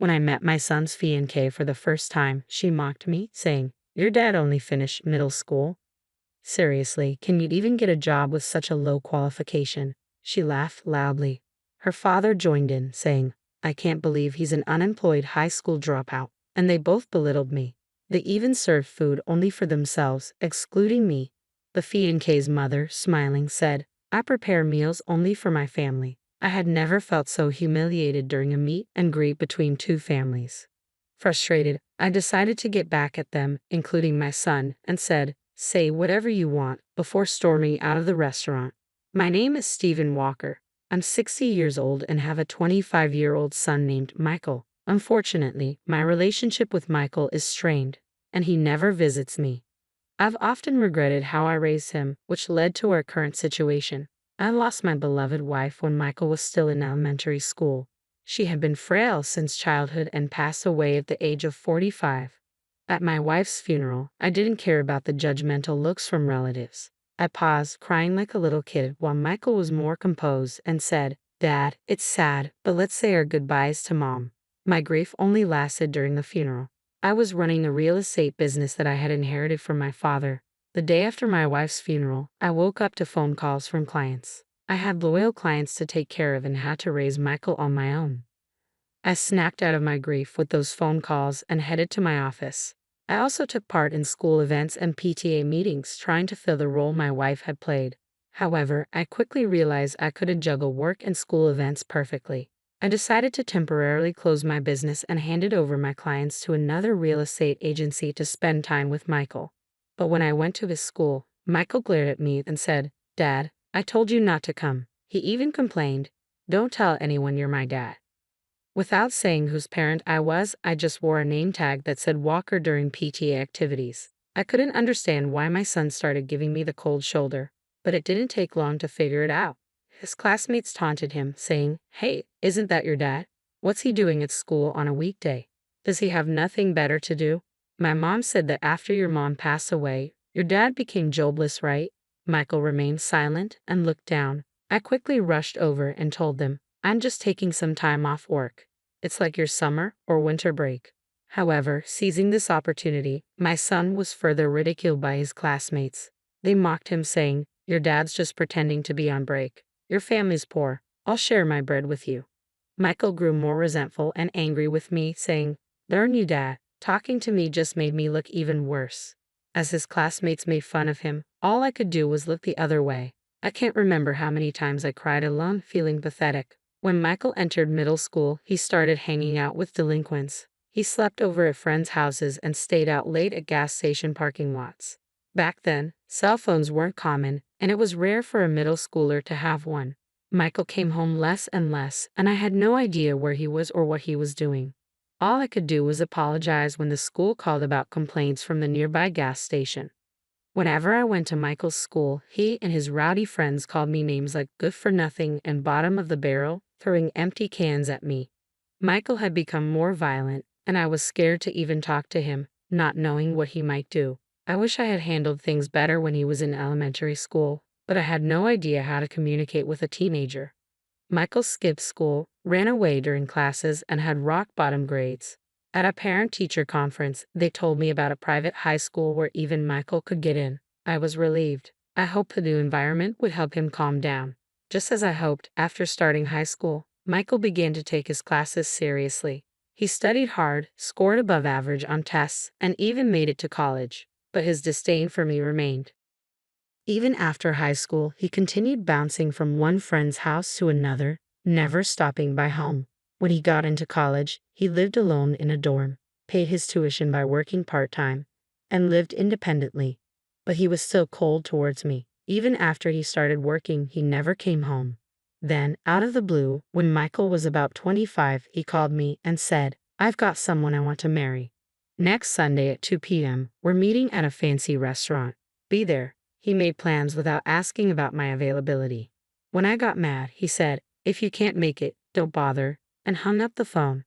When I met my son's fiancée for the first time, she mocked me, saying, "Your dad only finished middle school. Seriously, can you even get a job with such a low qualification?" She laughed loudly. Her father joined in, saying, "I can't believe he's an unemployed high school dropout," and they both belittled me. They even served food only for themselves, excluding me. The fiancée's mother, smiling, said, "I prepare meals only for my family." I had never felt so humiliated during a meet and greet between two families. Frustrated, I decided to get back at them, including my son, and said, "Say whatever you want," before storming out of the restaurant. My name is Stephen Walker. I'm 60 years old and have a 25-year-old son named Michael. Unfortunately, my relationship with Michael is strained, and he never visits me. I've often regretted how I raised him, which led to our current situation. I lost my beloved wife when Michael was still in elementary school. She had been frail since childhood and passed away at the age of 45. At my wife's funeral, I didn't care about the judgmental looks from relatives. I paused, crying like a little kid, while Michael was more composed and said, "Dad, it's sad, but let's say our goodbyes to Mom." My grief only lasted during the funeral. I was running a real estate business that I had inherited from my father. The day after my wife's funeral, I woke up to phone calls from clients. I had loyal clients to take care of and had to raise Michael on my own. I snapped out of my grief with those phone calls and headed to my office. I also took part in school events and PTA meetings, trying to fill the role my wife had played. However, I quickly realized I couldn't juggle work and school events perfectly. I decided to temporarily close my business and handed over my clients to another real estate agency to spend time with Michael. But when I went to his school, Michael glared at me and said, "Dad, I told you not to come." He even complained, "Don't tell anyone you're my dad." Without saying whose parent I was, I just wore a name tag that said Walker during PTA activities. I couldn't understand why my son started giving me the cold shoulder, but it didn't take long to figure it out. His classmates taunted him, saying, "Hey, isn't that your dad? What's he doing at school on a weekday? Does he have nothing better to do?" My mom said that after your mom passed away, your dad became jobless, right? Michael remained silent and looked down. I quickly rushed over and told them, "I'm just taking some time off work. It's like your summer or winter break." However, seizing this opportunity, my son was further ridiculed by his classmates. They mocked him, saying, "Your dad's just pretending to be on break. Your family's poor. I'll share my bread with you." Michael grew more resentful and angry with me, saying, "Darn you, Dad. Talking to me just made me look even worse." As his classmates made fun of him, all I could do was look the other way. I can't remember how many times I cried alone, feeling pathetic. When Michael entered middle school, he started hanging out with delinquents. He slept over at friends' houses and stayed out late at gas station parking lots. Back then, cell phones weren't common, and it was rare for a middle schooler to have one. Michael came home less and less, and I had no idea where he was or what he was doing. All I could do was apologize when the school called about complaints from the nearby gas station. Whenever I went to Michael's school, he and his rowdy friends called me names like good for nothing and bottom of the barrel, throwing empty cans at me. Michael had become more violent, and I was scared to even talk to him, not knowing what he might do. I wish I had handled things better when he was in elementary school, but I had no idea how to communicate with a teenager. Michael skipped school, ran away during classes, and had rock-bottom grades. At a parent-teacher conference, they told me about a private high school where even Michael could get in. I was relieved. I hoped the new environment would help him calm down. Just as I hoped, after starting high school, Michael began to take his classes seriously. He studied hard, scored above average on tests, and even made it to college. But his disdain for me remained. Even after high school, he continued bouncing from one friend's house to another, never stopping by home. When he got into college, he lived alone in a dorm, paid his tuition by working part-time, and lived independently. But he was still cold towards me. Even after he started working, he never came home. Then, out of the blue, when Michael was about 25, he called me and said, "I've got someone I want to marry. Next Sunday at 2 p.m., we're meeting at a fancy restaurant. Be there." He made plans without asking about my availability. When I got mad, he said, "If you can't make it, don't bother," and hung up the phone.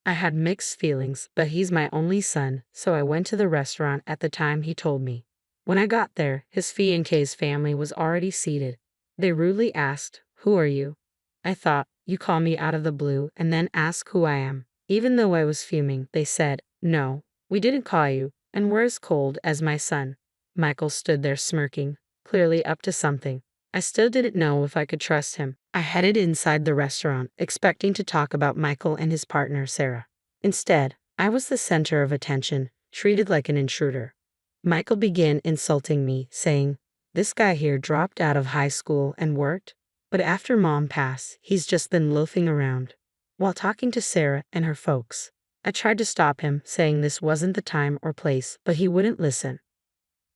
I had mixed feelings, but he's my only son, so I went to the restaurant at the time he told me. When I got there, his fiancée's family was already seated. They rudely asked, "Who are you?" I thought, you call me out of the blue and then ask who I am. Even though I was fuming, they said, "No, we didn't call you, and we're as cold as my son." Michael stood there smirking, clearly up to something. I still didn't know if I could trust him. I headed inside the restaurant, expecting to talk about Michael and his partner, Sarah. Instead, I was the center of attention, treated like an intruder. Michael began insulting me, saying, "This guy here dropped out of high school and worked, but after mom passed, he's just been loafing around." While talking to Sarah and her folks, I tried to stop him, saying this wasn't the time or place, but he wouldn't listen.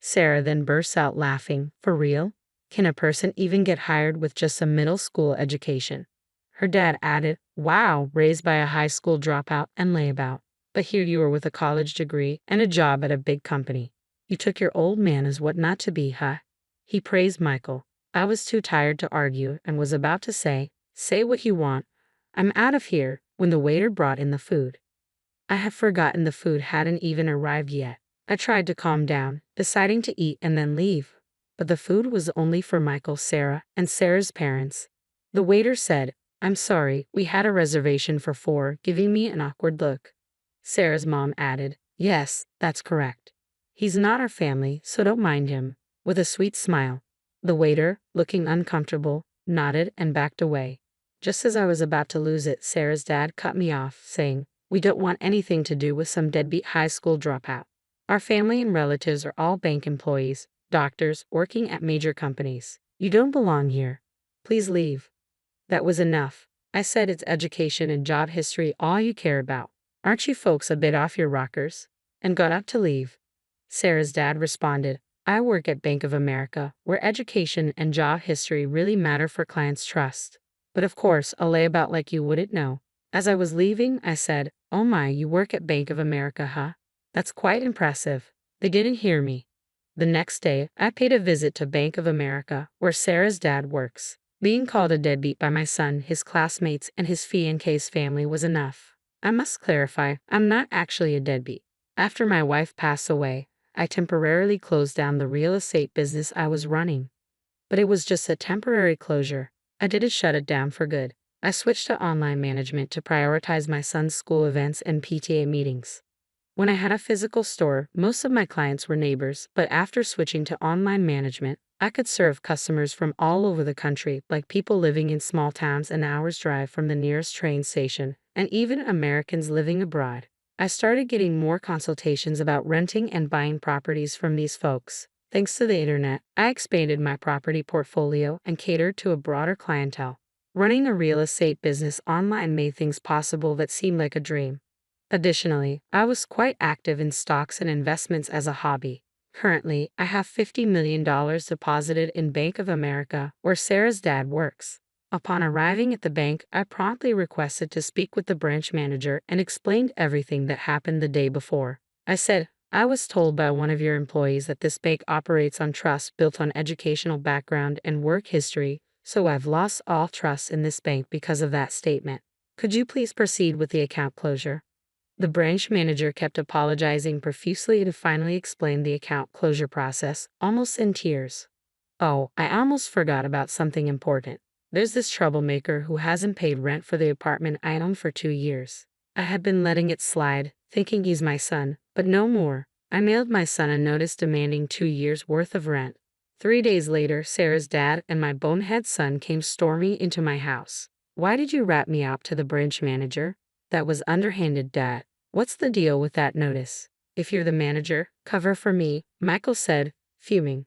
Sarah then bursts out laughing. "For real? Can a person even get hired with just a middle school education?" Her dad added, "Wow, raised by a high school dropout and layabout. But here you are with a college degree and a job at a big company. You took your old man as what not to be, huh?" He praised Michael. I was too tired to argue and was about to say what you want. I'm out of here, when the waiter brought in the food. I had forgotten the food hadn't even arrived yet. I tried to calm down, deciding to eat and then leave. But the food was only for Michael, Sarah, and Sarah's parents. The waiter said, "I'm sorry, we had a reservation for 4, giving me an awkward look." Sarah's mom added, "Yes, that's correct. He's not our family, so don't mind him," with a sweet smile. The waiter, looking uncomfortable, nodded and backed away. Just as I was about to lose it, Sarah's dad cut me off, saying, "We don't want anything to do with some deadbeat high school dropout. Our family and relatives are all bank employees, doctors, working at major companies. You don't belong here. Please leave." That was enough. I said, "It's education and job history all you care about. Aren't you folks a bit off your rockers?" And got up to leave. Sarah's dad responded, "I work at Bank of America, where education and job history really matter for clients' trust. But of course, a layabout like you wouldn't know." As I was leaving, I said, "Oh my, you work at Bank of America, huh? That's quite impressive." They didn't hear me. The next day, I paid a visit to Bank of America, where Sarah's dad works. Being called a deadbeat by my son, his classmates, and his fiancé's family was enough. I must clarify, I'm not actually a deadbeat. After my wife passed away, I temporarily closed down the real estate business I was running. But it was just a temporary closure. I didn't shut it down for good. I switched to online management to prioritize my son's school events and PTA meetings. When I had a physical store, most of my clients were neighbors, but after switching to online management, I could serve customers from all over the country, like people living in small towns an hour's drive from the nearest train station, and even Americans living abroad. I started getting more consultations about renting and buying properties from these folks. Thanks to the internet, I expanded my property portfolio and catered to a broader clientele. Running a real estate business online made things possible that seemed like a dream. Additionally, I was quite active in stocks and investments as a hobby. Currently, I have $50 million deposited in Bank of America, where Sarah's dad works. Upon arriving at the bank, I promptly requested to speak with the branch manager and explained everything that happened the day before. I said, "I was told by one of your employees that this bank operates on trust built on educational background and work history, so I've lost all trust in this bank because of that statement. Could you please proceed with the account closure?" The branch manager kept apologizing profusely to finally explain the account closure process, almost in tears. "Oh, I almost forgot about something important. There's this troublemaker who hasn't paid rent for the apartment I own for 2 years. I had been letting it slide, thinking he's my son, but no more. I mailed my son a notice demanding 2 years' worth of rent. 3 days later, Sarah's dad and my bonehead son came storming into my house. "Why did you rat me out to the branch manager?" "That was underhanded, Dad. What's the deal with that notice?" "If you're the manager, cover for me," Michael said, fuming.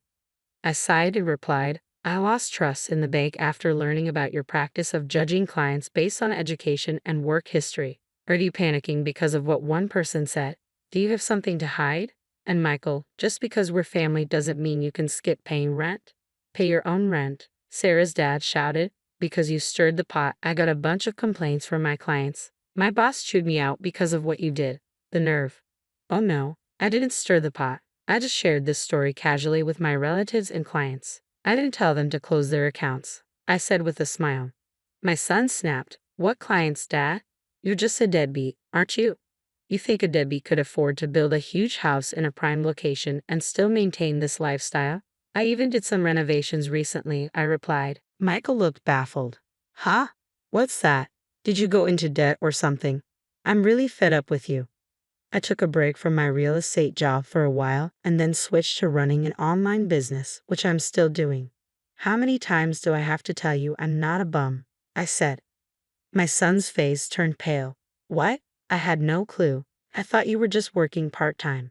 I sighed and replied, "I lost trust in the bank after learning about your practice of judging clients based on education and work history. Are you panicking because of what one person said? Do you have something to hide?" And Michael, "Just because we're family doesn't mean you can skip paying rent. Pay your own rent," Sarah's dad shouted. "Because you stirred the pot, I got a bunch of complaints from my clients. My boss chewed me out because of what you did." The nerve. "Oh no, I didn't stir the pot. I just shared this story casually with my relatives and clients. I didn't tell them to close their accounts," I said with a smile. My son snapped, "What clients, Dad? You're just a deadbeat, aren't you? You think a deadbeat could afford to build a huge house in a prime location and still maintain this lifestyle?" "I even did some renovations recently," I replied. Michael looked baffled. "Huh? What's that? Did you go into debt or something?" I'm really fed up with you. I took a break from my real estate job for a while and then switched to running an online business, which I'm still doing. How many times do I have to tell you I'm not a bum? I said. My son's face turned pale. What? I had no clue. I thought you were just working part-time.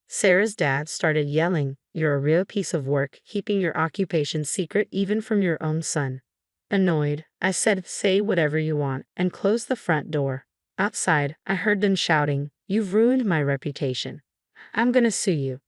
Sarah's dad started yelling, You're a real piece of work, keeping your occupation secret even from your own son. Annoyed, I said, Say whatever you want, and closed the front door. Outside, I heard them shouting, You've ruined my reputation. I'm gonna sue you.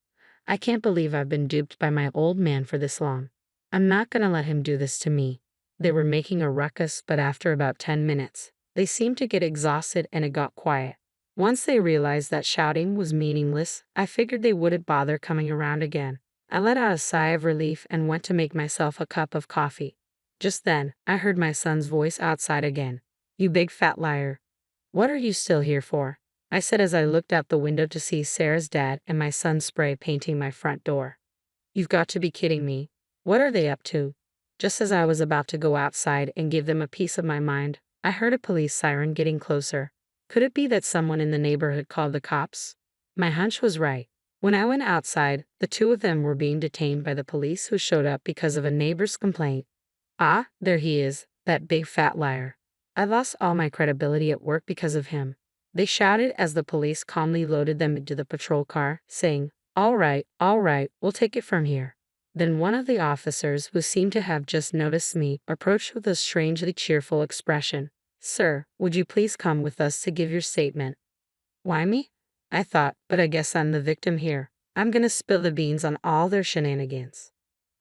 I can't believe I've been duped by my old man for this long. I'm not gonna let him do this to me. They were making a ruckus, but after about 10 minutes, they seemed to get exhausted and it got quiet. Once they realized that shouting was meaningless, I figured they wouldn't bother coming around again. I let out a sigh of relief and went to make myself a cup of coffee. Just then, I heard my son's voice outside again. You big fat liar. What are you still here for? I said as I looked out the window to see Sarah's dad and my son spray painting my front door. You've got to be kidding me. What are they up to? Just as I was about to go outside and give them a piece of my mind, I heard a police siren getting closer. Could it be that someone in the neighborhood called the cops? My hunch was right. When I went outside, the two of them were being detained by the police who showed up because of a neighbor's complaint. Ah, there he is, that big fat liar. I lost all my credibility at work because of him. They shouted as the police calmly loaded them into the patrol car, saying, all right, we'll take it from here. Then one of the officers, who seemed to have just noticed me, approached with a strangely cheerful expression. Sir, would you please come with us to give your statement? Why me? I thought, but I guess I'm the victim here. I'm gonna spill the beans on all their shenanigans.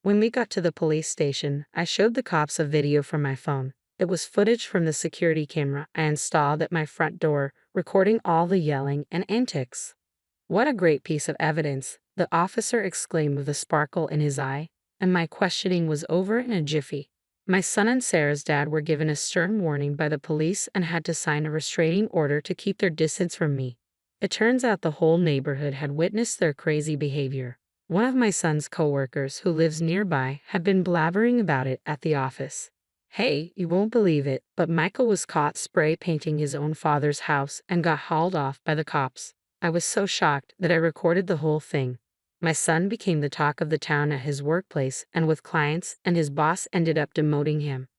When we got to the police station, I showed the cops a video from my phone. It was footage from the security camera I installed at my front door, recording all the yelling and antics. What a great piece of evidence, the officer exclaimed with a sparkle in his eye, and my questioning was over in a jiffy. My son and Sarah's dad were given a stern warning by the police and had to sign a restraining order to keep their distance from me. It turns out the whole neighborhood had witnessed their crazy behavior. One of my son's coworkers, who lives nearby, had been blabbering about it at the office. Hey, you won't believe it, but Michael was caught spray painting his own father's house and got hauled off by the cops. I was so shocked that I recorded the whole thing. My son became the talk of the town at his workplace and with clients, and his boss ended up demoting him.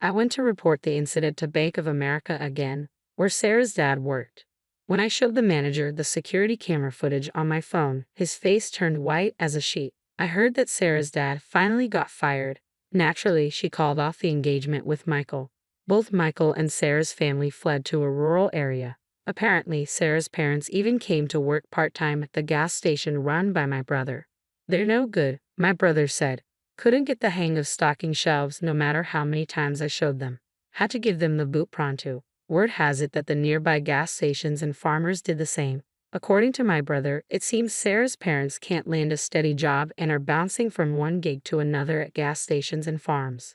I went to report the incident to Bank of America again, where Sarah's dad worked. When I showed the manager the security camera footage on my phone, his face turned white as a sheet. I heard that Sarah's dad finally got fired. Naturally, she called off the engagement with Michael. Both Michael and Sarah's family fled to a rural area. Apparently, Sarah's parents even came to work part-time at the gas station run by my brother. They're no good, my brother said. Couldn't get the hang of stocking shelves no matter how many times I showed them. Had to give them the boot pronto. Word has it that the nearby gas stations and farmers did the same. According to my brother, it seems Sarah's parents can't land a steady job and are bouncing from one gig to another at gas stations and farms.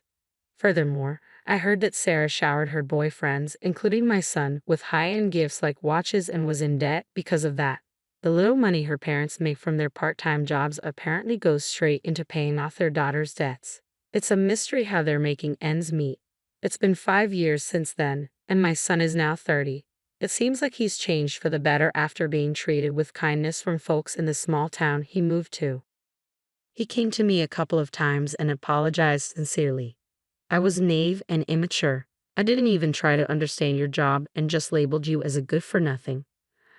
Furthermore, I heard that Sarah showered her boyfriends, including my son, with high-end gifts like watches and was in debt because of that. The little money her parents make from their part-time jobs apparently goes straight into paying off their daughter's debts. It's a mystery how they're making ends meet. It's been 5 years since then, and my son is now 30. It seems like he's changed for the better after being treated with kindness from folks in the small town he moved to. He came to me a couple of times and apologized sincerely. I was naive and immature. I didn't even try to understand your job and just labeled you as a good-for-nothing.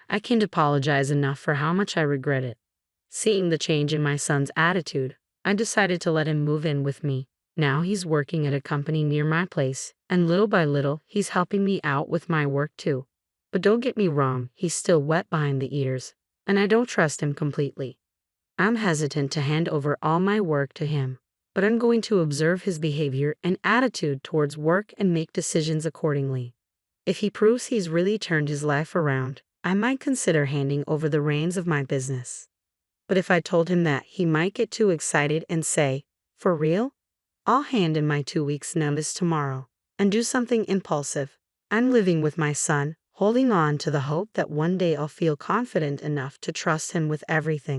I can't apologize enough for how much I regret it. Seeing the change in my son's attitude, I decided to let him move in with me. Now he's working at a company near my place, and little by little, he's helping me out with my work too. But don't get me wrong, he's still wet behind the ears, and I don't trust him completely. I'm hesitant to hand over all my work to him, but I'm going to observe his behavior and attitude towards work and make decisions accordingly. If he proves he's really turned his life around, I might consider handing over the reins of my business. But if I told him that, he might get too excited and say, for real? I'll hand in my 2 weeks' notice tomorrow and do something impulsive. I'm living with my son, holding on to the hope that one day I'll feel confident enough to trust him with everything.